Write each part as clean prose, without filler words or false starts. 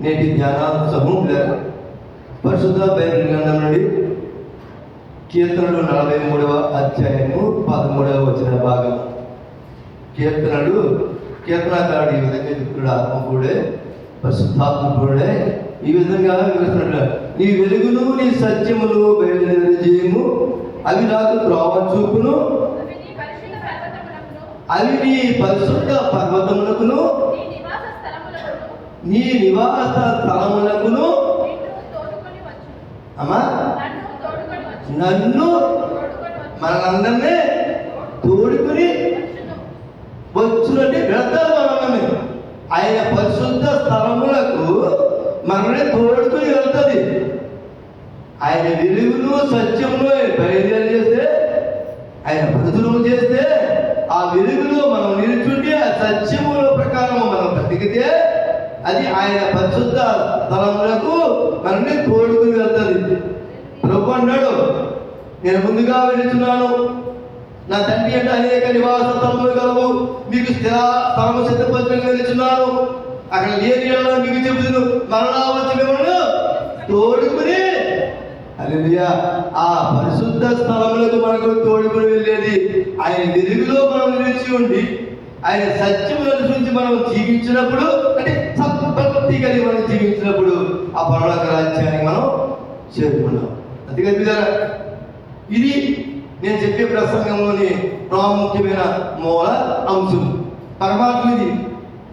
నేటి ధ్యానాంశము పరిశుద్ధ బైబిల్ గ్రంథం నుండి కీర్తనలు 43వ అధ్యాయము 13వ వచన భాగం. కీర్తనకారుడు ఈ విధంగా చెప్తున్నాడు. ఆత్మకుడే పరిశుద్ధాత్మకుడే ఈ విధంగా వివరిస్తున్నాడు. నీ వెలుగును నీ సత్యమును బయలుదేరి చేయము, అవి నాకు త్రోవ చూపును, అవి నీ పరిశుద్ధ పర్వతములకును నీ నివాస స్థలములకును అమ్మా నన్ను మనందరినీ తోడుకుని వచ్చునంటే వెళ్తారు. మనల్ని ఆయన పరిశుద్ధ స్థలములకు మనల్ని తోడుకుని వెళ్తుంది. ఆయన వెలుగును సత్యమును బయలుదేరి చేస్తే, ఆయన బ్రతుకులు చేస్తే, ఆ వెలుగులో మనం నిలుచుంటే, ఆ సత్యముల ప్రకారం మనం బ్రతికితే అది ఆయన పరిశుద్ధ స్థలములకు మనల్ని తోడుకుని వెళ్తుంది. ప్రభు అన్నాడు, నేను ముందుగా వెళుతున్నాను, నా తండ్రి అంటే అనేక నివాస స్థలములు గలవు, మీకు స్థలము సిద్ధపరచడానికి వెళుతున్నాను, అక్కడ లేని మీకు చెబుతును, మరలా వచ్చి మిమ్మల్ని తోడుకుని హల్లెలూయా ఆ పరిశుద్ధ స్థలములకు మనకు తోడుకుని వెళ్ళేది ఆయన వెలుగులో మనం నిలిచి ఉండి, ఆయన సత్యమును అనుసరించి మనం జీవించినప్పుడు, అంటే సత్భక్తి కలిగి మనం జీవించినప్పుడు ఆ పరలోక రాజ్యాన్ని మనం చేరుకున్నాం. అందుకే ఇది నేను చెప్పే ప్రసంగంలోని ప్రాముఖ్యమైన మూల అంశం. పరమాత్మది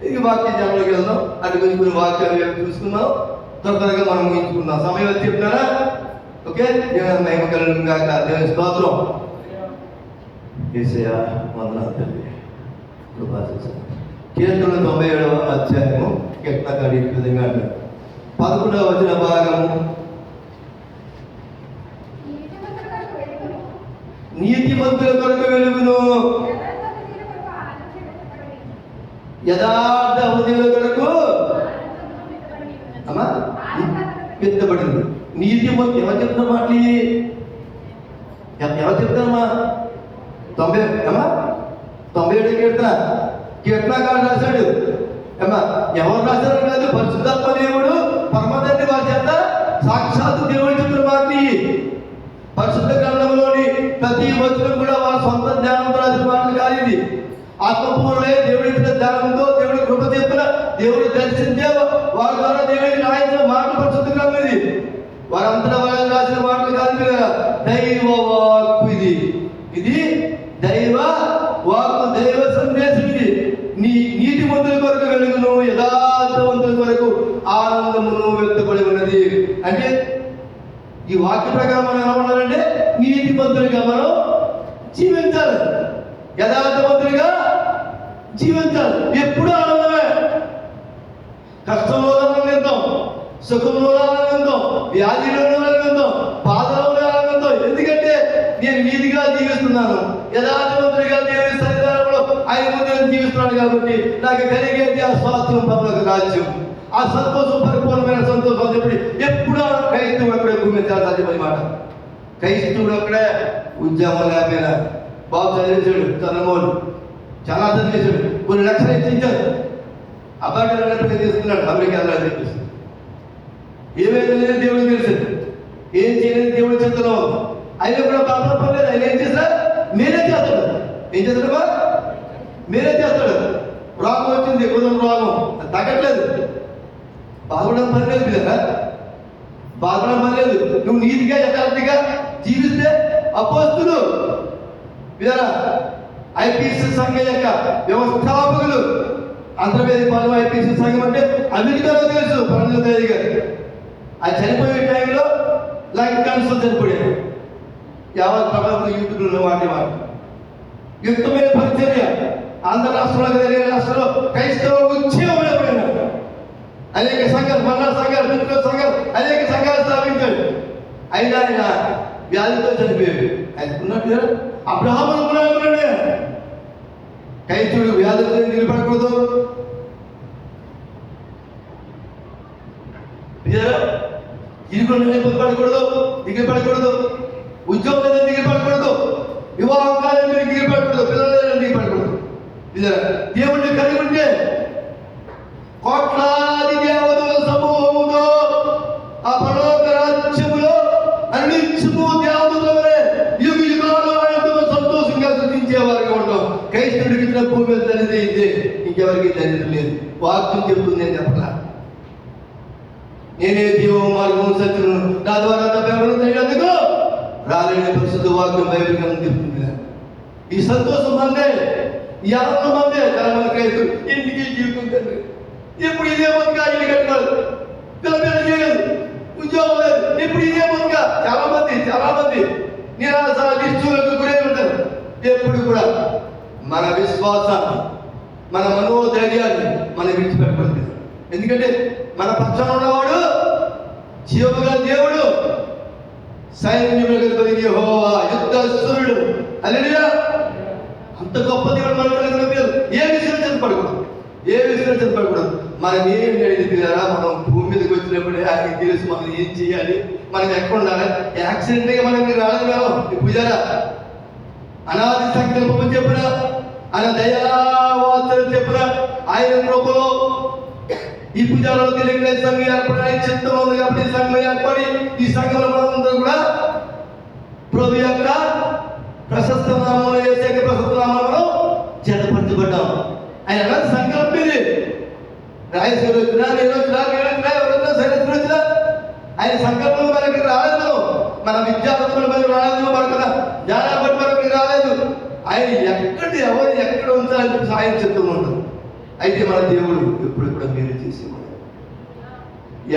ఇది వాక్య జనంలోకి వెళ్దాం. అటు కొన్ని వాక్యాలు చూసుకున్నాం, త్వరగా మనం ఊహించుకున్నాం. సమయం చెప్తున్నారా? ఓకే, దేవుని మహిమ కలుగును గాక. దేవుని స్తోత్రం. యేసయ్యా వందనాలు తండ్రి. కీర్తన 97వ అధ్యాయము కీర్తనకారుడు ఈ విధంగా అంటాడు. 11వ వచన భాగము, నీతిమంతుల కొరకు వెలుగును, యథార్థ హృదయుల కొరకు అమ్మా పెద్దబడింది. నీతిమంతులు ఎవరు చెప్తున్న మాటలు? ఎవరు చెప్తారమ్మా? 97 కీర్తనకారుడు రాశాడు. అమ్మా ఎవరు రాశారు కాదు, పరిశుద్ధాత్మ దేవుడు పరమతండ్రి వారి చేత సాక్షాత్తు దేవుడు చెప్తున్న మాటలు. పరిశుద్ధ గ్రంథంలోని ప్రతి వచనం కూడా వారి సొంత జ్ఞానంతో రాసిన మాటలు కాదు. ఇది ఆత్మపూర్ణే దేవుడి ఇచ్చిన జ్ఞానంతో, దేవుడి కృప చెప్పిన, దేవుడు దర్శించే వారి ద్వారా దేవుడికి రాయించిన మాటలు పరిశుద్ధ గ్రంథం. ఇది వారంతటా వారు రాసిన మాటలు కాదు కదా, దైవ వాక్కు. ఇది దైవ వాక్కు, దైవ సందేశం. ఇది నీతిమంతుల కొరకు వెలుగును, యథార్థవంతుల కొరకు ఆనందమును వ్యక్తపడి ఉన్నది. అంటే ఈ వాక్య ప్రకారం మనం ఎలా ఉండాలంటే నీతిమంతులుగా మనం జీవించాలి, యథార్థవంతులుగా జీవించాలి. ఎప్పుడు ఆనందమే. కష్టంలో ఆనందిద్దాం, సుఖంలో ఆనందిద్దాం, వ్యాధిలో ఆనందిద్దాం, బాధలో ఆనందిద్దాం. ఎందుకంటే నేను నీతిగా జీవిస్తున్నాను, యథార్థవంతులుగా దేవుని సన్నిధానంలో ఆయన ముందు జీవిస్తున్నాను కాబట్టి నాకు కలిగేది ఆ స్వాస్థ్యం, పరలోక రాజ్యం, ఆ సంతోషం, పరిపూర్ణమైన సంతోషం. అని చెప్పి ఎప్పుడు క్రైస్తవుడు అక్కడే భూమి చాలా సాధ్యమని మాట. క్రైస్తవుడు అక్కడే ఉద్యమం లేకపోయినా బాబు చదివేశాడు, చంద్రమోహన్ చాలా చదివేశాడు, కొన్ని లక్షలు ఇచ్చించారు, అబ్బాయి తీసుకున్నాడు అమెరికా చెప్పేసి. ఏమైతే లేదు దేవుడికి తెలిసాడు, ఏం చేయలేదు దేవుడి చేతిలో. అయినా కూడా పాపం పర్లేదు, ఆయన ఏం చేస్తా మీరే చేస్తాడు. ఏం చేస్తాడమ్మా? మీరే చేస్తాడు. రోగం వచ్చింది, కుదం రోగం తగ్గట్లేదు, బాధపడడం పర్లేదు కదా, బాధపడడం పర్లేదు. నువ్వు నీతిగా యథార్థంగా జీవిస్తే అపోస్తులు ఐపీసీ సంఘం యొక్క వ్యవస్థాపకులు, ఆంధ్రప్రదేశ్ పాలన ఐపీసీ సంఘం అంటే అమెరికాలో తెలుసు. పరంజోతయ్య గారు అది చనిపోయే టైంలో లంకన్స్లో చనిపోయాడు. యావత్ ప్రపంచం యూట్యూబ్లో ఉన్న మాట యుక్తమైన పరిచర్య ఆంధ్ర రాష్ట్రంలో, తెలియని రాష్ట్రంలో క్రైస్తవ ఉద్యమం ఏమైనా అనేక సంఘాలు, మన్నా సంఘాలు, మిత్రుల సంఘాలు, అనేక సంఘాలు స్థాపించాడు. అయినా ఆయన వ్యాధితో చనిపోయాడు. ఆయన ఉన్నట్టు అబ్రహాము అనుకున్నాడు, క్రైస్తవుడు వ్యాధితో నిలబడకూడదు, ఇరుకులు పడకూడదు, దిగిపడకూడదు, ఉద్యోగం లేదని దిగిపడకూడదు, వివాహం కాదని దిగిపడకూడదు, పిల్లలు లేదని దిగిపడకూడదు. దేవుడిని కలిగి ఉంటే వాక్యం చెప్తుంది అని చెప్పలా. నేనే జీవం మార్గం సత్యము నా ద్వారా తప్పేందుకు రాలేని పరిశుద్ధ వాక్యం బైబిల్ గ్రంథం చెప్తుంది. ఈ సంతోషం మందే, ఈ ఆనందం మందే. చాలా మంది క్రైస్తవులు ఇంటికి జీవితం తండ్రి ఇప్పుడు ఇదే మందిగా ఇల్లు కట్టుకోవాలి, పిల్లలు చేయలేదు, ఉద్యోగం లేదు, ఇప్పుడు ఇదే మందిగా చాలా మంది నిరాశ నిష్ఠూలకు గురై ఉంటారు. ఎప్పుడు కూడా మన విశ్వాసాన్ని, మన మనోధైర్యాన్ని మనం విడిచిపెట్టకూడదు. ఎందుకంటే మన పక్షాన ఉన్నవాడు జీవముగా దేవుడు, సైన్యములకు యెహోవా యుద్ధశూరుడు. హల్లెలూయా! అంత గొప్ప దేవుడు మనకు కలిగిన పేరు. ఏ విషయం చెప్పకూడదు. మనం ఏం తెలియదా? మనం భూమి మీదకి వచ్చినప్పుడే ఆయనకి తెలుసు మనం ఏం చేయాలి, మనం ఎక్కడ ఉండాలి. యాక్సిడెంట్గా మనకి రాలేదు. మేము పూజారా అనాది సంకల్పం చెప్పిన, ఆయన దయావాసన చెప్పిన, ఆయన కృపలో ఈ పూజలో తెలియక సంఘం ఏర్పడడానికి చిత్తం ఉంది. కాబట్టి ఈ సంఘం ఏర్పడి ఈ సంఘంలో మనందరూ కూడా ప్రభు యొక్క ప్రశస్త నామంలో, యేసు ప్రశస్త నామంలో జతపరచబడ్డాం. ఆయన సంకల్పం ఇది. రాయసూరు వచ్చినా, నేను వచ్చినా, ఎవరైనా సైనికులు వచ్చినా ఆయన సంకల్పం మనకి రాలేదు. మన విద్యార్థుల మనకు రాలేదు, మనకు జ్ఞానాన్ని మనకి రాలేదు. ఆయన ఎక్కడ ఉంచాలని చెప్పి ఆయన చెప్తూ ఉంటాం. అయితే మన దేవుడు ఎప్పుడు కూడా మీరు చేసేవాడు.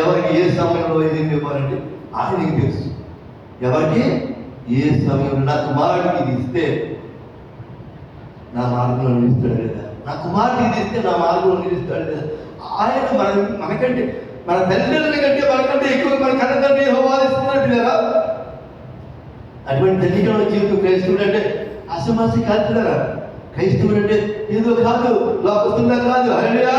ఎవరికి ఏ సమయంలో ఏం ఇవ్వాలంటే ఆయనకి తెలుసు. ఎవరికి ఏ సమయంలో నా కుమారుడికి ఇది ఇస్తే నా మార్గంలో నిలుస్తాడు లేదా, నా కుమారుడికి ఇది ఇస్తే నా మార్గంలో నిలుస్తాడు లేదా. ఆయన మనకంటే, మన తల్లిదండ్రుల కంటే మనకంటే ఎక్కువ మన కన్నతండ్రి హోవాదిస్తున్నాడు లేదా. అటువంటి తల్లిదండ్రుల జీవితం క్రైస్తవుడు అంటే అసమాసి కాదు కదా. క్రైస్తవుడు అంటే ఏదో కాదు, లోకస్తున్నా కాదు. హల్లెలూయా!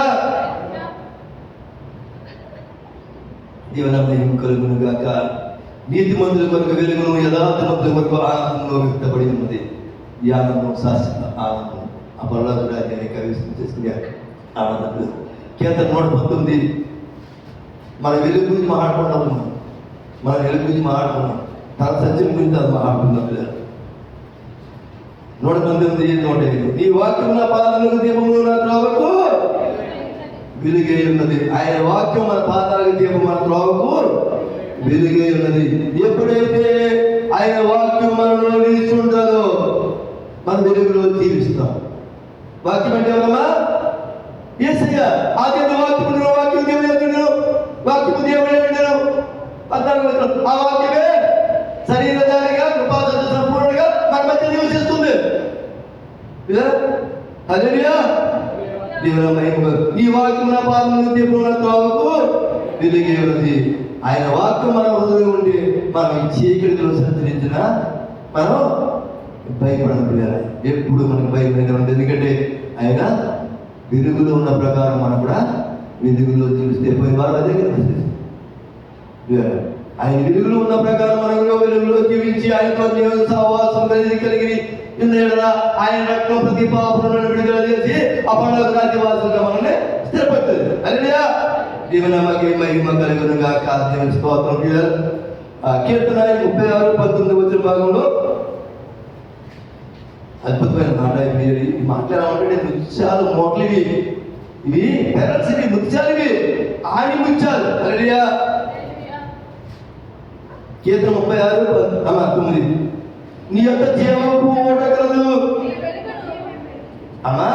దీవెన కలుగును గాక. నీతిమంతుల కొరకు వెలుగును, యథార్థమంతుల కొరకు ఆనందంలో వ్యక్తపడి ఉన్నది. ఈ ఆనందం శాశ్వత ఆనందం. ఆ పర్లాదుడు ఆయన కవిస్తూ చేసుకునే ఆనందం. కీర్తన 119. మన వెలుగు గురించి మాట్లాడుకున్నాము, మన వెలుగు గురించి మాట్లాడుకున్నాం, తన సత్యం గురించి అది మాట్లాడుకున్నాం. 119:105. నీ వాక్యం నా పాదాలకు దీపము, నా త్రోవకు వెలుగై ఉన్నది. ఆయన వాక్యం మన పాదాలకు దీపం, మన త్రోవకు వెలుగై ఉన్నది. ఎప్పుడైతే ఆయన వాక్యం మనలో నిలిచి ఉంటుందో మన వెలుగులో జీవిస్తాం. వాక్యం అంటే ఎవరమ్మా? యేసయ్య. ఆది వాక్యము, వాక్యం దేవుడు, వాక్యము దేవుడు. 14 ఆ వాక్యమే శరీరధారిగా కృపాసత్య సంపూర్ణంగా మన మధ్య నివసిస్తుంది. హల్లెలూయా! దేవుని మహిమ. ఈ వాక్యం నా పాదములకు దీపము, నా త్రోవకు వెలుగై ఉన్నది. ఆయన వాక్యం మన హృదయంలో ఉండి మనం ఈ చీకటిలో సంచరించిన మనం భయపడదు. ఎప్పుడు మనకు భయం ఉంది. ఎందుకంటే ఆయన వెలుగులో ఉన్న ప్రకారం మనం కూడా వెలుగులో జీవిస్తే పోయి వారి దగ్గర ఆయన వెలుగులో ఉన్న ప్రకారం మనం వెలుగులో జీవించి ఆయనతో సహవాసం కలిగి ఆయన రక్తం ప్రతి పాపములను విడుదల చేసి అపరాధ రాజ్యవాసులుగా మనల్ని స్థిరపడుతుంది. హల్లెలూయా! దేవునికి మహిమ కలుగును గాక. దేవుని స్తోత్రం. కీర్తన 36:19 వచ్చిన భాగంలో అద్భుతమైన మాట. మాట్లాడాలంటే ముత్యాలు మోట్లు ఇవి పెరల్స్, ఇవి ముత్యాలు, ఇవి ఆడి ముత్యాలు. హల్లెలూయా! కీర్తన 36:9. నీ యొక్క జీవపు ఊట కలదు అమ్మా,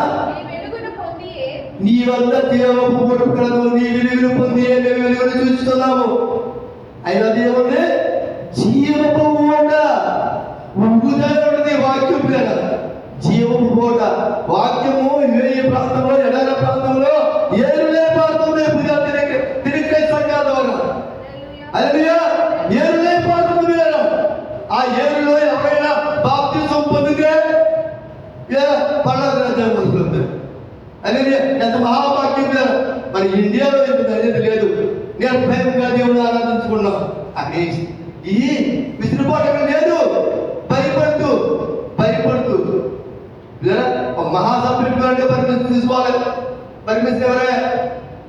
నీ వద్ద జీవపు ఊట కలదు. నీ వెలుగును పొంది మేము వెలుగును చూస్తున్నాము. అయినా దేవుని జీవపు ఊట ఉంగుదలది. వాక్యం పేర జీవపు ఊట. వాక్యము ఏ ప్రాంతంలో, ఎడాల ప్రాంతంలో ఏరులే పారుతుంది. తిరిగే సంఘాల ద్వారా. హల్లెలూయా! ఏరులే పారుతుంది. ఆ ఏరులో ఎవరైనా బాప్తిజం పొందితే పర్లాదురాజ్యం వస్తుంది. అనేది ఎంత మహాభాగ్యం. మన ఇండియాలో అనేది లేదు. నేను భయంగా దేవుడు ఆరాధించుకున్నాం. అక్కడ ఈ విసిరిపోవటం లేదు. భయపడుతూ మహాసభ పెట్టుకుంటే పర్మిషన్ తీసుకోవాలి. పర్మిషన్ ఎవరే?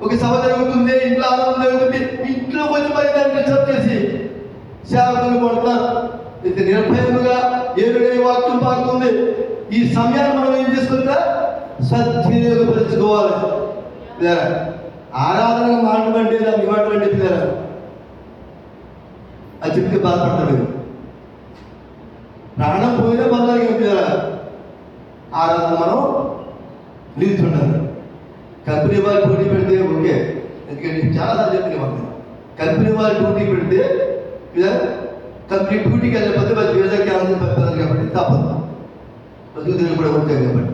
ఒక సభ జరుగుతుంది, ఇంట్లో ఆనందం జరుగుతుంది, ఇంట్లో వచ్చి మరి దాన్ని డిస్టర్బ్ చేసి సేవకులు కొడుతున్నారు. ఇది నిర్భయముగా ఏడుగై వాక్యం పారుతుంది. ఈ సమయాన్ని మనం ఏం చేసుకుంటా సద్వినియోగపరుచుకోవాలి. పిల్లరా ఆరాధన మాటలు అంటే దాని మాటలు అంటే పిల్లరా అది చెప్తే బాధపడతారు మీరు. ప్రాణం పోయినా బాధలు పిల్లరా ఆరాధన మనం నిలుచుంటారు. కంపెనీ వాళ్ళు పోటీ పెడితే ఓకే, ఎందుకంటే చాలాసార్లు చెప్పిన వాళ్ళు కంపెనీ వాళ్ళు డ్యూటీ పెడితే కంపెనీ డ్యూటీకి వెళ్ళకపోతే వాళ్ళు వేరే క్యాన్సర్ పెడతారు కాబట్టి తప్పదు, బతుకులు కూడా ఉంటాయి కాబట్టి.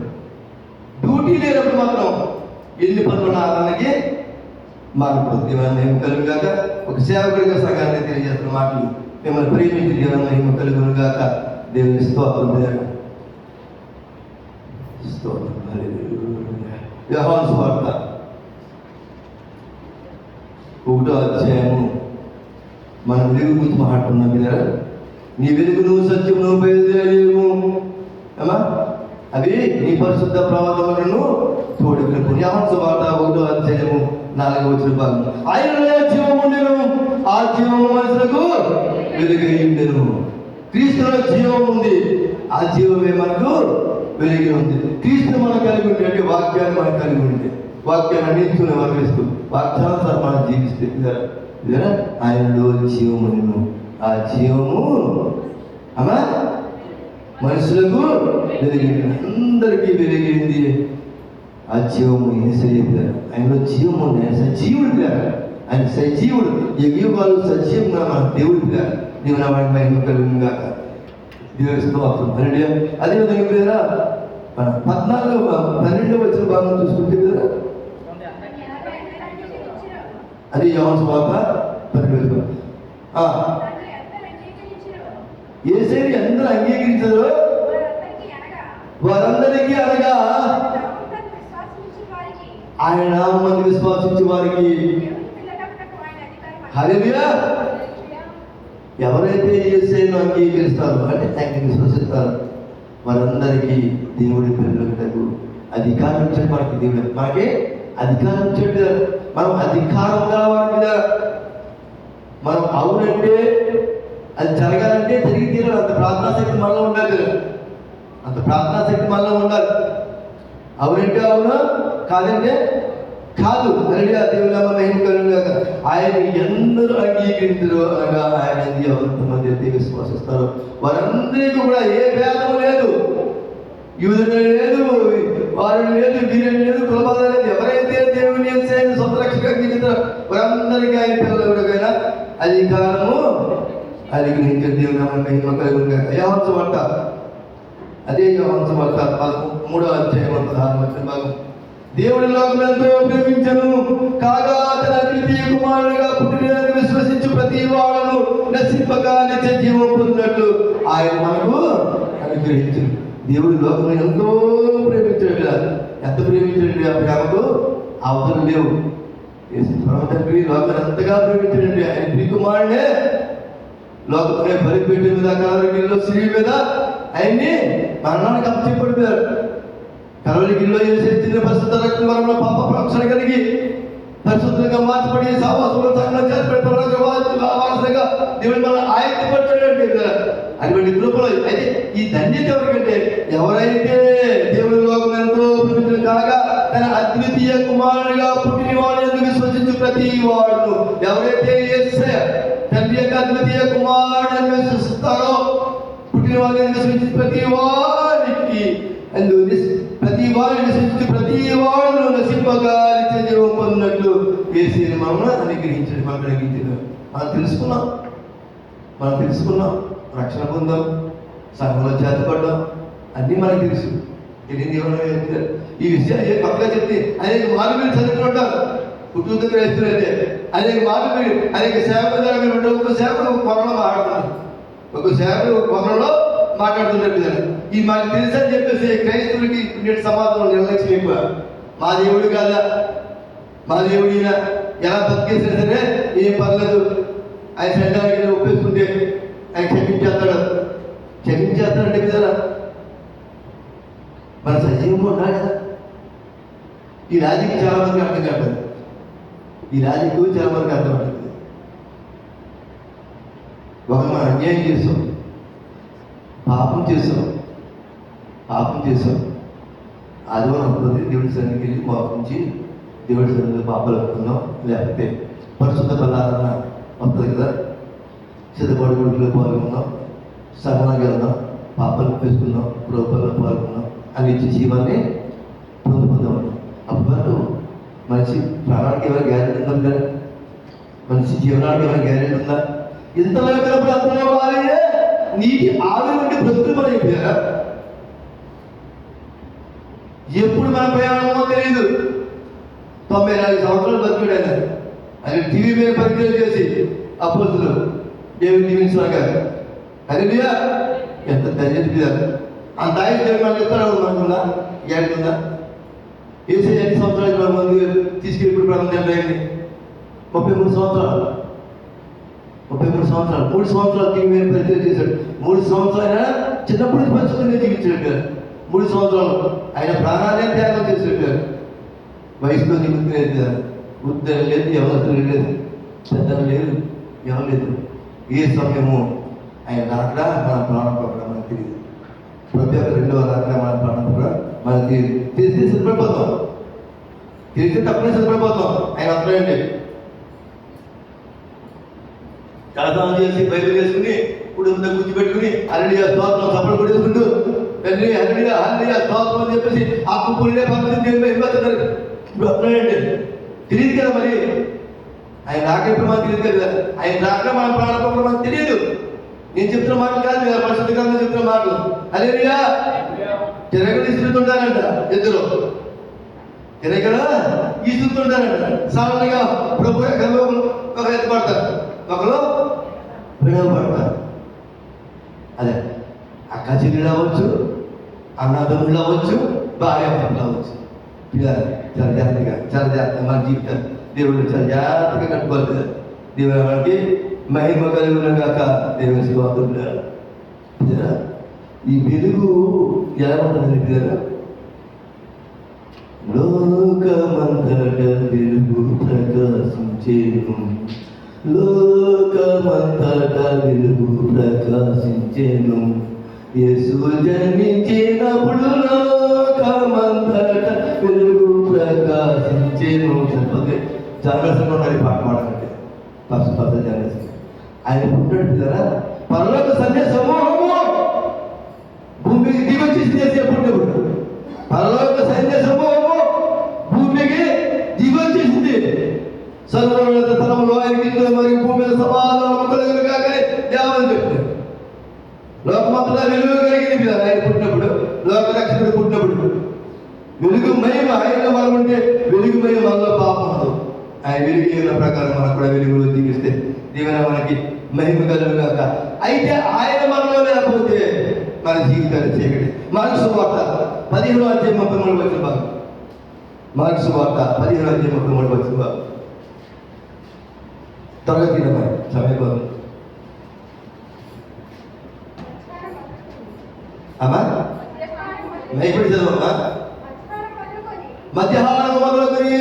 డ్యూటీ లేనప్పుడు మాత్రం ఎన్ని పనులు ఆరాధనకి మారిపోతుంది. మేము కలుగుగాక ఒక సేవకుడిగా సంఘాన్ని తెలియజేస్తున్న మాటలు మిమ్మల్ని ప్రేమించి జీవనం మేము కలుగుగాక. దేవుని స్తోత్రం. యోహాను సువార్త 1వ అధ్యాయము మనం వెలుగు గురించి మాట్లాడుతున్నాం కదా. నీ వెలుగును సత్యమును బయలుదేరేము అమ్మా, అవి నీ పరిశుద్ధ ప్రమాదములను తోడుకుని. యోహాను సువార్త 1వ అధ్యాయము 4వ భాగం. ఆయనలో జీవము ఉండెను, ఆ జీవము మనుషులకు వెలుగై ఉండెను. క్రీస్తులో జీవం ఉంది, ఆ జీవమే మనకు వెలిగి ఉంది. క్రీస్తు మనం కలిగి ఉంటే వాక్యాన్ని మనం కలిగి ఉంటే వాక్యాన్ని అన్నించుకుని వర్ణిస్తూ వాక్యానుసారం మనం జీవిస్తే ఇదరా ఆయనలో జీవము నేను, ఆ జీవము అమ్మా మనుషులకు వెలిగింది, అందరికీ వెలిగింది. ఆ జీవము ఏసయ్య, ఆయనలో జీవము ఉంది. ఆయన సజీవుడు పిల్లారు, ఆయన సజీవుడు. యుగాలు సజీవంగా మన దేవుడు పిల్లారు. దేవుని వాడి మహిమ కలుగుగా దేవుని స్తోత్రం. అదేవిధంగా పిల్లరా 12 వచ్చిన భాగం చూసుకుంటే కదా, అది యోహాను సువార్త 12. యేసుని అందరూ అంగీకరించారు, వారందరికీ అనగా ఆయన నామమున విశ్వాసించే వారికి. హల్లెలూయా. ఎవరైతే యేసుని అంగీకరిస్తారో అంటే ఆయన విశ్వసిస్తారో వారందరికీ దేవుడి పిల్లలకు అధికారం ఇచ్చాడు. మనకి దేవుడు మనకి అధికారం ఇచ్చాడు. మనం అధికారం గలవారి మీద మనం అవునంటే అది జరగాలంటే జరిగి తీరాలి. అంత ప్రార్థనాశక్తి మనలో ఉండాలి కదా, అంత ప్రార్థనాశక్తి మనలో ఉండాలి. అవునంటే అవునా, కాదంటే కాదు. అలా దేవుని మహిమ కలుగుగాక. ఆయన ఎందరూ అంగీకరించరు అనగా ఆయన ఎంతమంది అయితే విశ్వసిస్తారో వారందరికీ కూడా ఏ భేదము లేదు, యూదుడు లేదు, వారు లేదు, వీరుడు లేదు, కులబాధ లేదు. ఎవరైతే దేవుని సొంత రక్షగా జీవితారో వారందరికీ ఆయన పిల్లలకైనా అధికారము అనుగ్రహించే దేవుని మహిమ కలుగుగాక. యోహాను సువార్త, అదే యోహాను సువార్త 3వ అధ్యాయం 16వ భాగం. దేవుడి లోకమెంతో ప్రేమించను కాగా తన ద్వితీయ కుమారుడిగా పుట్టినని విశ్వసించు ప్రతి వాడును నశింపగా నిత్య జీవం పొందినట్లు ఆయన మనకు అనుగ్రహించను. దేవుడి లోకం ఎంతో ప్రేమించాడు. ఎంత ప్రేమించాడు, ఆ ప్రేమకు అవసరం లేవు. తండ్రి లోకాన్ని ఎంతగా ప్రేమించాడండి. ఆయన ప్రియ కుమారుడే లోకమే బలిపీఠం మీద కలవరిగిల్లో స్త్రీ మీద ఆయన్ని మరణానికి అప్పచెప్పడిపోయారు. కలవరిగిల్లో చేసిన పరిశుద్ధ రక్తం వరంలో పాప ప్రక్షణ కలిగి పరిశుద్ధంగా మార్చబడి సావాసంలో సంఘంలో చేర్పడి వారసుగా దేవుని మనం ఆయత్తపడ్డాడండి. అటువంటి కృపలో అయితే ఈ ధన్యత ఎవరికంటే ఎవరైతే దేవుని లోకం ఎంతో పవిత్రం కాగా తన అద్వితీయ కుమారుడిగా పుట్టిన వాడు ఎందుకు విశ్వసించు ప్రతి వాడు ఎవరైతే తండ్రి యొక్క అద్వితీయ కుమారుడు విశ్వసిస్తారో పుట్టిన వాడిని విశ్వసించి ప్రతి వారికి ప్రతి వారిని విశ్వసించి ప్రతి వాడు నశింపగా నిత్య జీవం పొందినట్లు యేసుని మనల్ని అనుగ్రహించండి. మనకు అనుగ్రహించాడు. మనం తెలుసుకున్నాం రక్షణ పొందాం, సంఘంలో చేతపడ్డాం, అన్నీ మనకు తెలుసు. ఈ విషయాలు ఏ కొత్తగా చెప్తే అనేక మార్లు మీరు చదువుకుంటారు. కుటుంబ క్రైస్తులైతే అనేక మార్లు మీరు అనేక సేవకుల ద్వారా మీరు ఒక సేవకుడు ఒక కొనలో మాట్లాడుతున్నారు, ఒక సేవకుడు ఒక కొనలో మాట్లాడుతున్నారు. ఈ మాకు తెలుసని చెప్పేసి క్రైస్తవులకి నేటి సమాజంలో నిర్లక్ష్యం ఎక్కువ. మా దేవుడు కాదా, మా దేవుడినా ఎలా బతికేసినా సరే ఏం పర్లేదు, ఆయన సంఘానికి ఒప్పేసుకుంటే ఆయన క్షమించేస్తాడంటే కదా. మన సజీవంగా ఉండాలి కదా. ఈ రాజకీయ చాలా మందికి అర్థం కాదు, ఈ రాజకీయం చాలా మందికి అర్థమవుతుంది. మనం అన్యాయం చేస్తాం, పాపం చేస్తాం ఆదివారం వస్తుంది, దేవుడి సన్నిధికి వెళ్ళి మోపించి దేవుడి సన్నిధిలో పాపాలు ఒప్పుకుందాం, లేకపోతే పరిశుద్ధ బలాలన్న వస్తుంది కదా, సిద్ధపాటు గుడిలో పాల్గొందాం, సగనాకి వెళ్దాం, పాపాలు ఒప్పేసుకుందాం, రూపాయల్లో పాల్గొందాం అని ఇచ్చే జీవాన్ని పొందుకుందాం. అప్పుడు మనిషి ప్రాణానికి ఏమైనా గ్యారెంటీ ఉందా కదా, మనిషి జీవనానికి ఏమైనా గ్యారెంటీ ఉందా? ఇంతవరకు అర్థంలో వారే నీటి ఆవిరి నుండి బ్రతుకుమని చెప్పారా? ఎప్పుడు మన ప్రయాణమో తెలియదు. 94 సంవత్సరాలు బతికాడు. ఆయన టీవీ మీద పరిచయం చేసి అపోస్తులు దేవుని దీవించాక హల్లెలూయా, ఎంత ధైర్యం ఇచ్చారు. అంత ఆయన మనకి ఎక్కడ మనకుందా? గ్యారెంటీ ఉందా? ఏసీ 8 సంవత్సరాలు మన మంది తీసుకెళ్ళి ఇప్పుడు ప్రారంభం అయింది. 33 సంవత్సరాలు 3 సంవత్సరాలు టీవీ మీద పరిచయం చేశాడు. 3 సంవత్సరాలు చిన్నప్పుడు పరిస్థితుల్లో జీవించాడు. 3 సంవత్సరాలు ఆయన ప్రాణాలే త్యాగం చేశాడు. వయసులో నిమిత్తం లేదు, ఉద్యోగం లేదు, ఎవరు లేదు, పెద్దలు లేదు, ఎవరు లేదు. ఏ సమయము ఆయన రాకడా మన ప్రాణం పక్కన మనకు తెలియదు. ప్రతి ఒక్క రెండవ రాకడా మన ప్రాణం పక్కన మనకు తెలియదు. తెలిసి సిద్ధపడిపోతాం, తెలిసి తప్పని సిద్ధపడిపోతాం. ఆయన అర్థమేంటి? తలస్నానం చేసి బయలు చేసుకుని కుటుంబంతో కూర్చోబెట్టుకుని హల్లెలూయా స్తోత్రం చప్పట్లు కొట్టేసుకుంటూ తండ్రి హల్లెలూయా హల్లెలూయా స్తోత్రం అని చెప్పేసి ఆకుకూరలే పంపించి వెళ్ళిపోతున్నారు. ఇప్పుడు అర్థమేంటి? తెలియదు కదా. మరి ఆయన రాకెప్పుడు మనకు తెలియదు కదా. ఆయన రాక మన ప్రాణపక్షం మనకు తెలియదు. నేను చెప్తున్న మాటలు కాదు, పరిశుద్ధ గ్రంథంలో చెప్తున్న మాటలు. హల్లెలూయా. తిరగలు ఇస్తుంటారంట, ఇద్దరు తిరగల ఇస్తుంటారంట. సాధారణంగా ప్రభు ఒక ఎత్తుపడతారు, ఒకరు విడవబడతారు. అదే అక్క చెల్లెలు అవ్వచ్చు, అన్నదమ్ములు అవ్వచ్చు, భార్య భర్తలు అవ్వచ్చు. చాలా జాగ్రత్తగా మన జీవితం దేవుడు చాలా జాగ్రత్తగా కట్టుకోవాలి కదా. దేవుడు మనకి మహిమ కలిగిన కాక దేవుని స్తోత్రం. ఈ వెలుగు ఎలా ఉంటుంది కదా? లోకమంతట వెలుగు ప్రకాశించేను, లోకమంతట వెలుగు ప్రకాశించేను. యేసు జన్మించినప్పుడు లోకమంతట వెలుగు ప్రకాశించేను. చెప్పండి, జనరేషన్ ఉండాలి పాట పాడాలంటే పర్స జనరేషన్. ఆయన పుట్టాడు కదా, పరలోక సంధ్య సమూహము భూమికి దిగొచ్చేసి పుట్టినప్పుడు పరలోక సైన్య సమూహము భూమికి దిగొచ్చేసింది. సర్వోన్నత తరములో ఆయనకి మరియు భూమి మీద సమాధానం కలుగును కాక దేవని చెప్పారు. లోకమంతటా వెలుగు కలిగింది కదా ఆయన పుట్టినప్పుడు, లోక రక్షకుడు పుట్టినప్పుడు. వెలుగు మహిమ ఆయనలో మనం ఉంటే వెలుగు మహిమ మనలో పాపం ఉండదు. ఆయన వెలుగు ప్రకారం మనకు కూడా వెలుగులో జీవిస్తే దీవెన మనకి మహిమ కలుగును కాక. అయితే ఆయన మనలో లేకపోతే మన జీవితాన్ని చీకటి. మార్కు సువార్త 15:33 వచ్చిన భాగం. మార్కు సువార్త 15:33 వచ్చిన భాగం. తరగతి సమయం అమ్మా నైపుణ్యం చదవమ్మా. మధ్యాహ్నం మొదలుకొని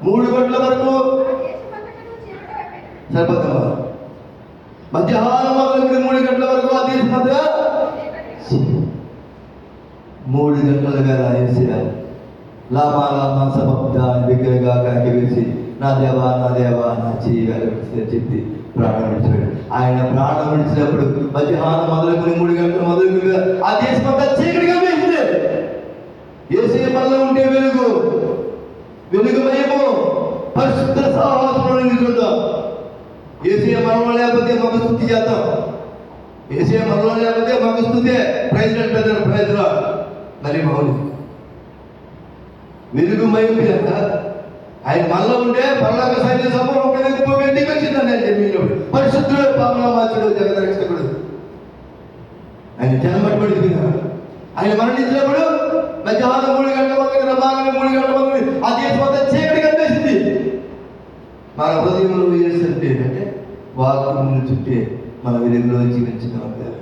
3 గంటల వరకు సరిపోతామా? మధ్యాహ్నం మొదలుకొని 3 గంటల వరకు ఆ దేశం మధ్య 3 గంటలుగా రాయేసారు. లామా లామా సబబ్దా బిగ్గరగా కాకి వేసి నా దేవా నా దేవా నా చేయగలిసి చెప్పి ప్రాణం విడిచాడు. ఆయన ప్రాణం విడిచినప్పుడు మధ్యాహ్నం మొదలుకొని 3 గంటలు మొదలుకొని ఆ దేశం అంతా చీకటిగా వేసింది. యేసయ్య మనలో ఉంటే వెలుగు, వెలుగు మయము పరిశుద్ధ సహవాసంలో నిలుచుంటాం. యేసయ్య మనలో లేకపోతే మాకు స్తుతి చేద్దాం. యేసయ్య మనలో లేకపోతే మాకు స్తుతే. ప్రైజ్ పెద్దలు ప్రైజ్లో మరి మౌని వెలుగు మయం ఆయన మనలో ఉంటే పరలోక సైన్య సమూహం ఎందుకు వచ్చిందని ఆయన చెప్పినప్పుడు పరిశుద్ధుడు పాపనామాచుడు జగదరక్షకుడు ఆయన జన్మపడి ఆయన మరణించినప్పుడు మధ్యాహ్నం 3 గంటల వరకు రమాగంగా 3 గంటల వరకు ఆ దేశం అంతా చీకటి కనిపిస్తుంది. మన హృదయంలో ఏసంటే అంటే వాక్యం చుట్టే మన వెలుగులో జీవించగలుగుతారు.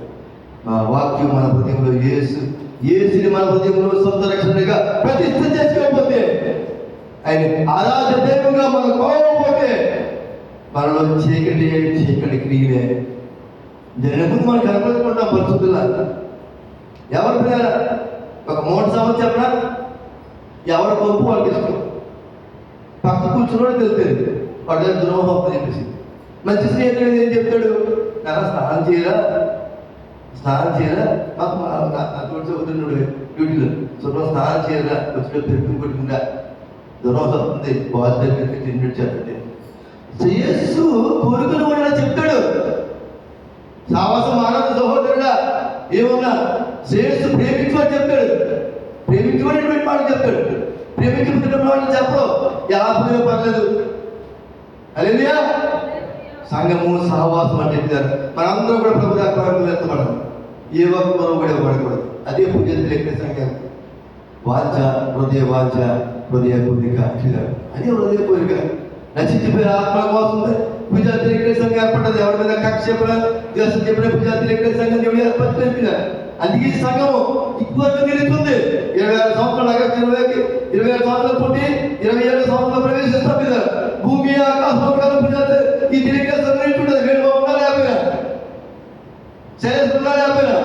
మా వాక్యం మన హృదయంలో ఏసుని మన హృదయంలో సొంత రక్షణగా ప్రతిష్ఠ చేసుకోకపోతే, ఆయన ఆరాధ దైవంగా మనం కోవకపోతే మనలో చీకటి క్రియలే జరిగిన ముందు మనం కనపడుకుంటాం. పరిస్థితుల్లో ఎవరి ఒక 3 సంవత్సరం చెప్పినా ఎవరి పంపు వాళ్ళకి ఇష్టం. కూర్చున్నాడు తెలుస్తుంది వాడి దగ్గర ద్రోహం చెప్పేసి. మంచి స్నేహితుడు ఏం చెప్తాడు, నాన్న స్నానం చేయరా మాకు తోడు చదువుతున్నాడు డ్యూటీలో, శుభ్రం స్నానం చేయరా, వచ్చిన పెరుగు కొట్టుకుందా దూరం వస్తుంది, బాధ దగ్గరికి తిన్నట్టు చెప్పండి. శ్రేయస్సు కోరుకుని కూడా చెప్తాడు. సావాసం మానవ సహోదరుడా ఏమన్నా శ్రేయస్సు ప్రేమించమని చెప్తాడు, ప్రేమించమనేటువంటి మాట చెప్తాడు. ప్రేమించబడిన మాటలు చెప్పరు, ఎలా పోయినా పర్లేదు. అలేదుయా సంఘము సహవాసం అంటే మనందరూ కూడా ప్రభు అక్రమం ఎత్తపడదు, ఏ ఒక్కరు కూడా పడకూడదు. అదే పూజలు లెక్క సంఘం వాంఛ హృదయ వాంఛ హృదయ కోరిక అదే హృదయ కోరిక. నశించిపోయే ఆత్మ కోసం పూజాతి లెక్క సంఘం ఏర్పడ్డది. ఎవరి మీద కక్ష చెప్పిన దేశం చెప్పిన పూజాతి లెక్క సంఘం ఎవరు ఏర్పడలేదు. అందుకే ఈ సంఘము ఇప్పటివరకు నిలుస్తుంది. 26 సంవత్సరాలు ఆగస్టు 26 సంవత్సరాలు పుట్టి 27 సంవత్సరాలు ప్రవేశిస్తాం మీద భూమి ఆకాశం పూజాతి ఈ తిరిగి సంగ్రహించుంటుంది. వేడు బాగున్నా లేకపోయినా, శైలస్ ఉన్నా లేకపోయినా,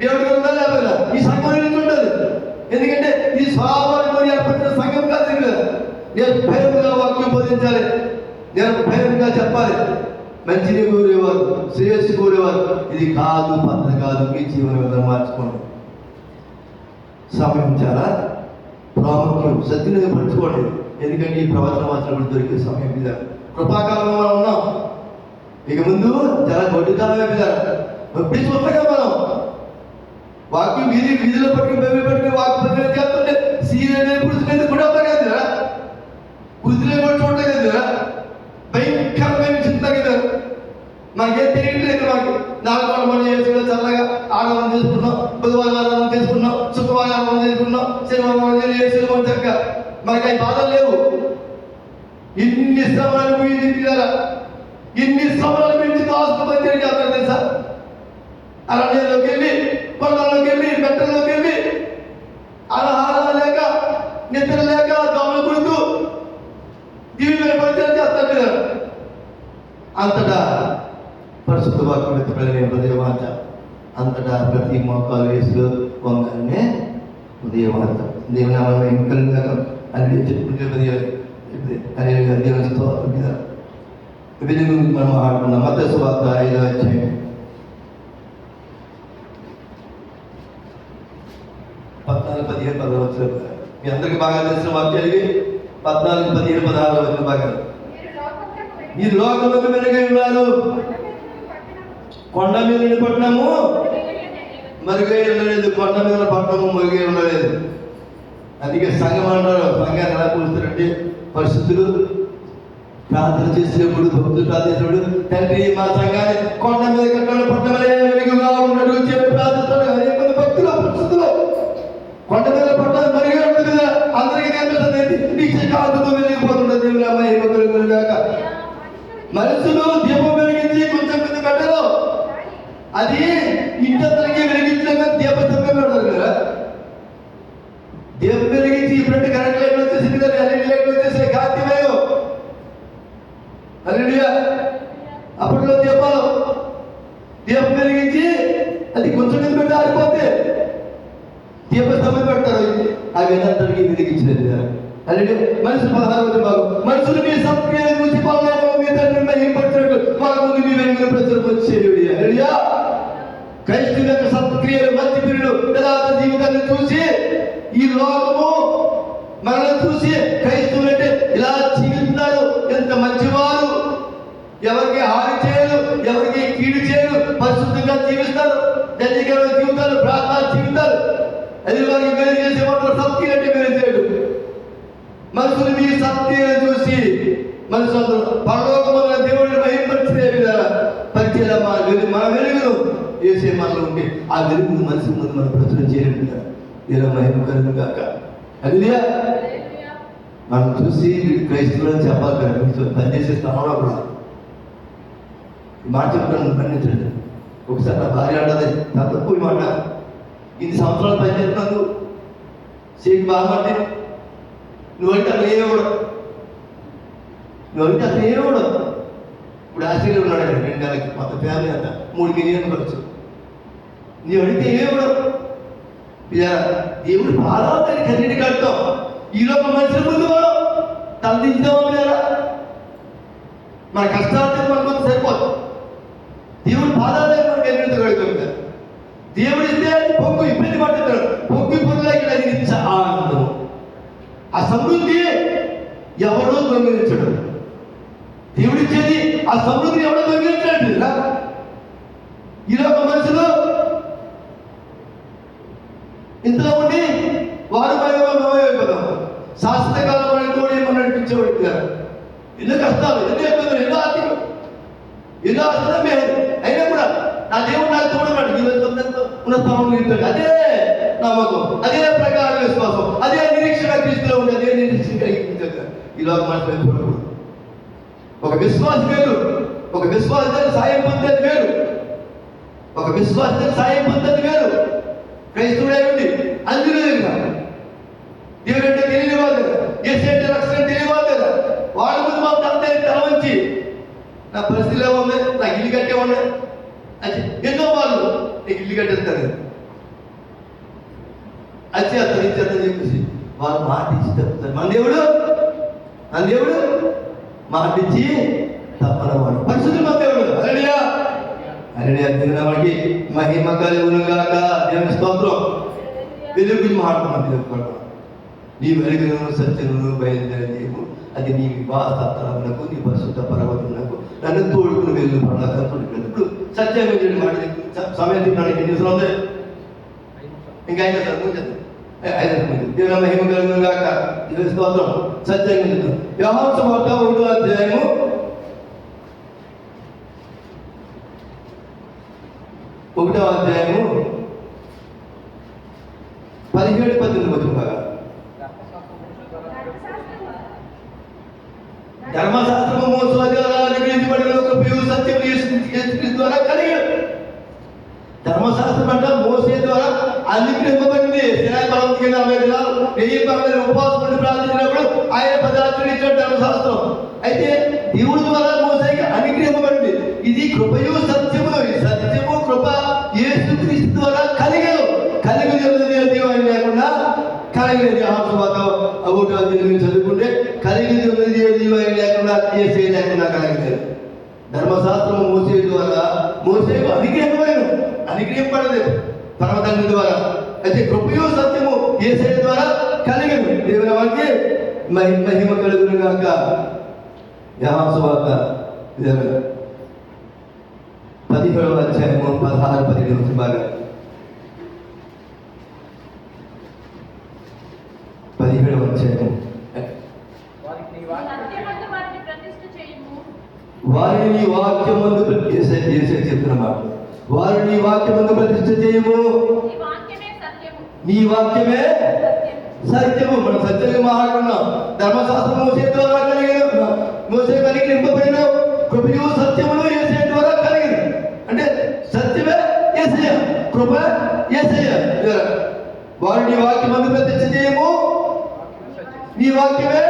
దేవుడికి ఉన్నా లేకపోయినా ఈ సంఘం నిలుచుంటుంది. ఎందుకంటే ఈ స్వభావాన్ని ఏర్పడిన సంఘం కాదు. నేను భయంగా వాక్యం బోధించాలి, నేను భయంగా చెప్పాలి. మంచిని కోరేవారు, శ్రేయస్సు కోరేవారు, ఇది కాదు పద్ధతి కాదు, మీ జీవన విధానం మార్చుకోండి. సమయం చాలా ప్రాముఖ్యం, సత్యని పరచుకోండి. ఎందుకంటే ఈ ప్రవచన వాచనలు దొరికే సమయం మీద కృపాకాలంలో మనం ఉన్నాం. ఇక ముందు చాలా గొడ్డు కాలమే మీద ఎప్పుడు చూడగా మనం వాక్యం వీధిలో పట్టుకుని వాక్యం చేస్తుంటే సీరియల్ పురుషులు కూడా కదా, పురుషులే కూడా చూడలేదు కదా, భయంకరమైన చింత కదా. మనకేం తెలియట్లేదు. మాకు 4 మనం చేసుకున్నాం, చల్లగా ఆడవాళ్ళం చేసుకున్నాం, బుధవారం చేసుకున్నాం, శుక్రవారం చేసుకున్నాం, శనివారం చేసుకున్నాం, చక్కగా మనకి అవి బాధలు లేవు. ఇన్ని శ్రమలు కదా, ఇన్ని శ్రమలు మించి ఆసుపత్రి చేస్తారు తెలుసా. అరణ్యంలోకి వెళ్ళి, కొండల్లోకి వెళ్ళి, మెట్టల్లోకి వెళ్ళి, ఆహారం లేక, నిద్ర లేక, దోమలు కుడుతూ దీని పరిచయం చేస్తారు కదా. అంతటా పరిశుద్ధ వాక్యం ఎత్తబడిన హృదయవాంఛ, అంతటా ప్రతి మోకాలు వేసులో వంగనే హృదయవాంఛ. దేవుని నామమున ఇంకలుగా అని చెప్పుకుంటే అనే దేవుని స్తోత్రం మీద మనం ఆడుకున్నాం. మత్తయి సువార్త 5వ అధ్యాయం 14-15 మీ అందరికి బాగా తెలిసిన వాక్యాలు 14-15-16 బాగా. మీరు లోకంలోకి మెరుగై ఉన్నారు, కొండ మీద పట్టణము మరుగై ఉండలేదు, కొండ మీద పట్టణము మరుగై ఉండలేదు. అందుకే సంఘం అంటారు. సంఘాన్ని ఎలా కూర్చున్నారంటే పరిశుద్ధులు ప్రార్థన చేసినప్పుడు, భక్తులు ప్రార్థించినప్పుడు, తండ్రి మా సంఘాన్ని కొండ మీద కట్టడం పట్టణమే వెలుగుగా ఉన్నట్టు చెప్పి ప్రార్థిస్తాడు. అనేక మంది భక్తులు పరిశుద్ధులు కొండ మీద పట్టణం మరుగై ఉంటుంది కదా, అందరికీ కనిపిస్తుంది. నిశ్చయార్థంతో వెలిగిపోతుంది. దేవుని మహిమ కలుగును గాక. మనుషులు దీపం వెలిగించి కొంచెం కింద పెట్టరు, అది ఇంటందరికీ వెలిగించగా దీపస్తంభం పెడతారు కదా. దీపం వెలిగించి ఇప్పుడంటే కరెంట్ లైట్ వచ్చేసింది కదా, ఎల్ఈడి లైట్ వచ్చేసి కాంతిమయం. హల్లెలూయా. అప్పట్లో దీపం వెలిగించి అది కొంచెం కింద పెట్టి ఆరిపోతే దీపస్తంభం పెడతారు. అవి అందరికీ వెలిగించినది కదా. అలాగే మనుషులు 16వ భాగం, మనుషులు మీ సత్క్రియలు చూసి మీ తండ్రిని మహిమపరిచినట్టు వాళ్ళ ముందు మీ వెలుగును ప్రచురించేయుడి. హల్లెలూయా. క్రైస్తవుల యొక్క సత్క్రియలు, మంచి పనులు, యథార్థ జీవితాన్ని చూసి ఈ లోకము మనల్ని చూసి క్రైస్తవులు అంటే ఇలా జీవిస్తారు, ఎంత మంచివారు, ఎవరికి హాని చేయరు, ఎవరికి కీడు చేయరు, పరిశుద్ధంగా జీవిస్తారు, ధన్యకరమైన జీవితాలు, ప్రార్థన జీవితాలు. అది వారికి మేలు చేసే మాత్రం సత్క్రియ అంటే మేలు చేయడు. మనుషులు మీ సత్క్రియలు చూసి మనుషులు పరలోకమున దేవుడిని మహిమపరిచే విధానం పరిచయం మన వెలుగును వేసే మనలో ఉంటే ఆ వెలుగును మనిషి ముందు మనం ప్రచురం చేయలేదు. ఇలా మహిమ కలుగును గాక. హల్లెలూయా. మనం చూసి క్రైస్తవులను చెప్పాలి కదా, పనిచేసే స్థానంలో కూడా ఈ మాట చెప్తాను, ఖండించండి. ఒకసారి నా భార్య అంటది, నా తక్కువ మాట, ఇన్ని సంవత్సరాలు పనిచేస్తున్నాను సేపు బాగా అంటే నువ్వంటే అసలు ఏమవడం, నువ్వంటే అసలు ఏమవడం. ఇప్పుడు ఆస్ట్రేలియా ఉన్నాడు 2 నెలలకి, మొత్తం ఫ్యామిలీ అంతా 3 మిలియన్ ఖర్చు. నీ అడిగితే ఏమవడం. దేవుడు బాగా కన్నీటి కడతాం. ఈ లోక మనుషుల ముందు మనం తలదించుదామా లేదా? మన కష్టాలు మనకు సరిపోదు. దేవుడు పాదాల దగ్గర మనకు ఎన్నికలుగుతుంది. దేవుడు ఇస్తే అది పొంగు ఇబ్బంది పడుతున్నాడు. పొంగి పొందులకి అది ఆనందం. ఆ సమృద్ధి ఎవడో దొంగిలించడు. దేవుడిచ్చేది ఆ సమృద్ధిని ఎవడో దొంగిలించాడు. ఈలోక మనుషులు ఇంతలో ఉండి వారు అయిపోతాం. శాశ్వత కాలం వాడిని కూడా ఏమన్నా నడిపించేవాడు. ఎన్నో కష్టాలు, ఎన్నో ఇబ్బందులు, ఎన్నో ఆర్థికం, ఎన్నో ఆశ్రమే అయినా కూడా నా దేవుడు నాకు తోడవాడు. ఉన్న స్థానంలో ఉంటాడు. అదే నమ్మకం, అదే ప్రకారం విశ్వాసం, అదే నిరీక్షణ క్రీస్తులో ఉంది. అదే నిరీక్షణ కలిగించారు. ఈలోక మనుషులు చూడకూడదు. ఒక విశ్వాసం వేరు, ఒక విశ్వాసాన్ని సాయం పొందేది వేరు, ఒక విశ్వాసాన్ని సాయం పొందేది వేరు. క్రైస్తవుడే ఉంది అందులో దేవుడు అంటే తెలియని వాళ్ళు కదా, ఏసీ అంటే రక్షణ తెలియని వాళ్ళు కదా. వాళ్ళ ముందు మా తల వంచి నా పరిస్థితిలో ఉంది, నాకు ఇల్లు కట్టే ఉన్నాయి అది ఎన్నో వాళ్ళు నీకు ఇల్లు కట్టేస్తారు, అచ్చేస్తారు, ఇచ్చేస్తారు చెప్పేసి వాళ్ళు మాట ఇచ్చి తప్పుతారు. మన దేవుడు మాట ఇచ్చి తప్పనవాడు. పరిస్థితులు మన దేవుడు. అరెడియా దేవునికి మహిమ కలుగునుగాక. దేవుని స్తోత్రం. వెలుగు మాట్లాడుతున్నాను. నీ వెలుగును సత్యమును బయలుదేరేము. అది నీ వివాహతత్వమునకు, నీ పరిశుద్ధ పర్వతమునకు నన్ను తోడుకుని వెళ్ళు పడకుండా. ఇప్పుడు సత్యం మాట సమయం తిన్నాడు. ఎన్ని నిమిషాలు ఉంది? ఇంకా 5 నిమిషాలు. దేవుని మహిమ కలుగునుగాక. దేవుని స్తోత్రం. సత్యం యోహాను సువార్త 1వ అధ్యాయము 17-18 వచ్చిన బాగా. ధర్మశాస్త్రము మోస సత్యం ద్వారా కలిగాడు. ధర్మశాస్త్రం అంటే మోసే ద్వారా అనుగ్రహింపబడింది. దినాలు 40 దినాలు 1000 ఉపవాసం ఉండి ప్రార్థించినప్పుడు ఆయన 10 రాత్రులు ఇచ్చాడు ధర్మశాస్త్రం. అయితే దేవుడి ద్వారా మోసేకి అనుగ్రహింపబడింది. ఇది కృపయు సత్యము. సత్యము కృప యేసుక్రీస్తు ద్వారా కలిగేది దేవుని లేకుండా కలిగేది. చదువుకుంటే కలిగేది ఉన్నది దేవుని లేకుండా ఏసే లేకుండా కలిగేది. ధర్మశాస్త్రము మోసే ద్వారా మోసేకు అనుగ్రహింపడలేదు పరమతండ్రి ద్వారా. అయితే కృపయు సత్యము ఏసే ద్వారా కలిగేది. దేవుని వారికి మహిమ కలుగునుగాక. యోహాను సువార్త 17వ అధ్యాయము 16-17 నుంచి బాగా 17వ అధ్యాయము. వారిని నీ వాక్యమందు చేసే చెప్తున్న మాట. వారిని నీ వాక్యమందు ప్రతిష్ఠ చేయము. నీ వాక్యమే సత్యము. మనం సత్యంగా మాట్లాడుకున్నాం. ధర్మశాస్త్రం మోసే ద్వారా కలిగిన మోసే కలిగి నింపబడిన కృపయు సత్యమును యేసే ద్వారా కలిగిన. అంటే సత్యమే యేసయ్య, కృప యేసయ్య. వారిని వాక్యమందు ప్రతిష్ఠ చేయము. నీ వాక్యమే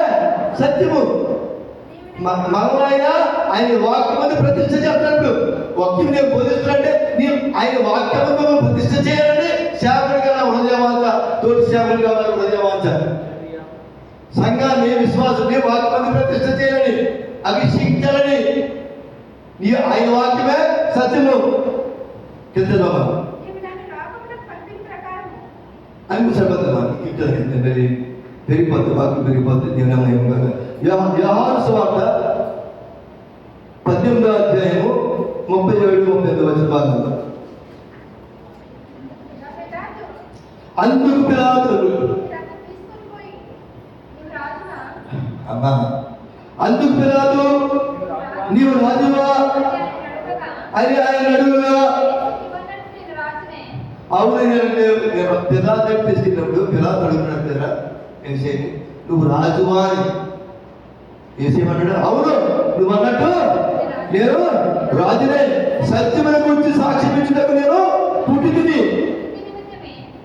సత్యము. ఆయన వాక్యమందు ప్రతిష్ఠ చేస్తున్నప్పుడు వాక్యం నేను బోధిస్తున్నట్టే ఆయన వాక్యమందు ప్రతిష్ఠ చేయాలంటే సేవకుడిగా నా హృదయవాంఛ, తోటి సేవకుడిగా నా హృదయవాంఛ. సంఘాన్ని విశ్వాసాన్ని వాక్యమందు ప్రతిష్ఠ చేయాలని, అభిషేకించాలని. ఆయన వాక్యమే సత్యము. కింద అని పెరిగిపోతుంది, వాక్యం పెరిగిపోతుంది. యోహాను సువార్త 18వ అధ్యాయము 37-38 వచ్చిన భాగంలో అందుకు పిలాతు నీవు రాజువా అని ఆయన అడుగుగా, అవును పిలాతు తీసుకున్నప్పుడు పిలాతు అడుగుతున్నాడు, ఏసేని నువ్వు రాజువా అని. ఏసేమన్నాడు, అవును నువ్వు అన్నట్టు నేను రాజునే. సత్యమైన గురించి సాక్ష్యం ఇచ్చినప్పుడు నేను పుట్టింది.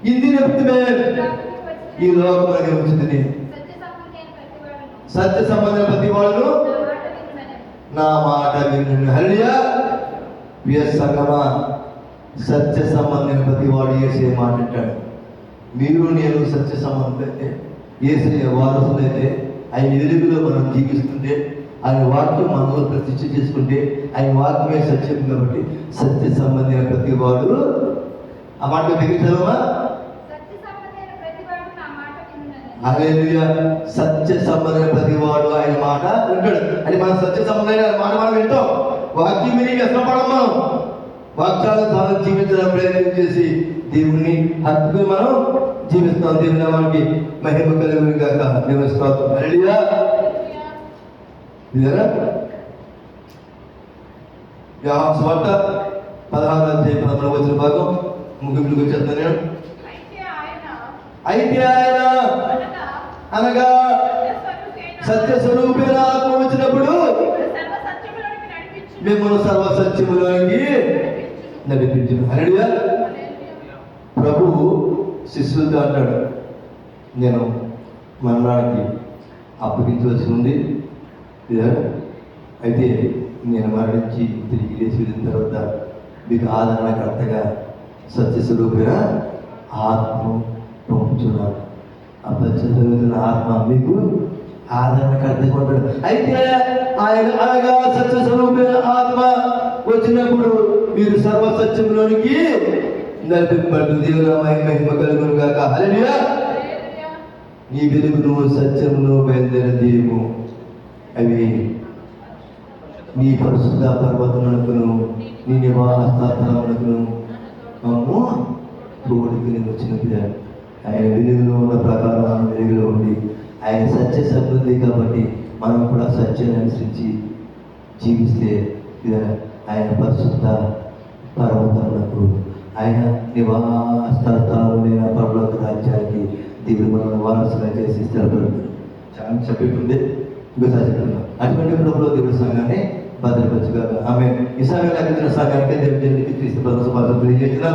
ఇంది నిమిత్తమే ఈ లోకం వచ్చింది. సత్య సంబంధం ప్రతి వాళ్ళు నా మాట విను. హల్లెలూయా. సంగమా, సత్య సంబంధం ప్రతి వాడు యేసే మాట అంటాడు. మీరు నేను సత్య సంబంధం అయితే, యేసే వారసులైతే ఆయన వెలుగులో మనం జీవిస్తుంటే, ఆయన వాక్యం మనలో ప్రతిష్ఠ చేసుకుంటే, ఆయన వాక్యమే సత్యం కాబట్టి సత్య సంబంధమైన ప్రతి వాడు ఆ మాట దగ్గర చదవమా. హల్లెలూయా. సత్య సంబంధమైన ప్రతి వాడు ఆయన మాట వింటాడు. అది మన సత్య సంబంధమైన మాట మనం వింటాం. వాక్యం విని వ్యసనపడం, మనం వాక్యాల ద్వారా జీవించడం ప్రయత్నం చేసి దేవుణ్ణి హత్తుకుని మనం జీవిస్తాం. దేవుని నామానికి మహిమ కలుగును గాక. దేవుని స్తోత్రం. హల్లెలూయా. యోహాను సువార్త 16:13 భాగం ముగింపులకు వచ్చేస్తాను నేను. అయితే ఆయన అనగా సత్య స్వరూపైన ఆత్మ వచ్చినప్పుడు మిమ్మల్ని సర్వసత్యములోకి నడిపించును. హల్లెలూయా. ప్రభువు శిష్యులతో అంటాడు, నేను మరణానికి అప్పగించవలసి ఉంది, అయితే నేను మరణించి తిరిగి లేచి వెళ్ళిన తర్వాత మీకు ఆదరణకర్తగా సత్యస్వరూపైన ఆత్మ పంపుతున్నాను. ఆ పరిశుద్ధమైన ఆత్మ మీకు ఆదరణకర్తగా ఉంటాడు. అయితే ఆయన అనగా సత్యస్వరూపైన ఆత్మ వచ్చినప్పుడు మీరు సర్వసత్యంలోనికి నడిపింపబడుతుంది. దేవుని మహిమ కలుగును గాక. హల్లెలూయా. నీ వెలుగును సత్యమును బయలుదేరిన దేవుము అవి నీ పరిశుద్ధ పర్వతమునకును నీ నివాసస్థలమునకును మమ్ము తోడుకుని వచ్చినట్టుగా ఆయన వెలుగులో ఉన్న ప్రకారం వెలుగులో ఉండి ఆయన సత్య సంబంధి కాబట్టి మనం కూడా సత్యాన్ని అనుసరించి జీవిస్తే ఆయన పరిశుద్ధ పర్వతములకు ఆయన నివాసస్థలములైన పరలోక రాజ్యానికి దేవుడు మనల్ని వారసుగా చేసి స్థిరపడుతుంది. చాలా చెప్పిస్తుంది. ఇంకోసారి చెప్తున్నాం. అటువంటి ప్రభుత్వ దేవుడి సంఘాన్ని భద్రపరచుగా. ఆమె ఈ సంఘానికి సంఘానికి దేవుడికి క్రీస్తు పరిశుద్ధ తెలియజేసిన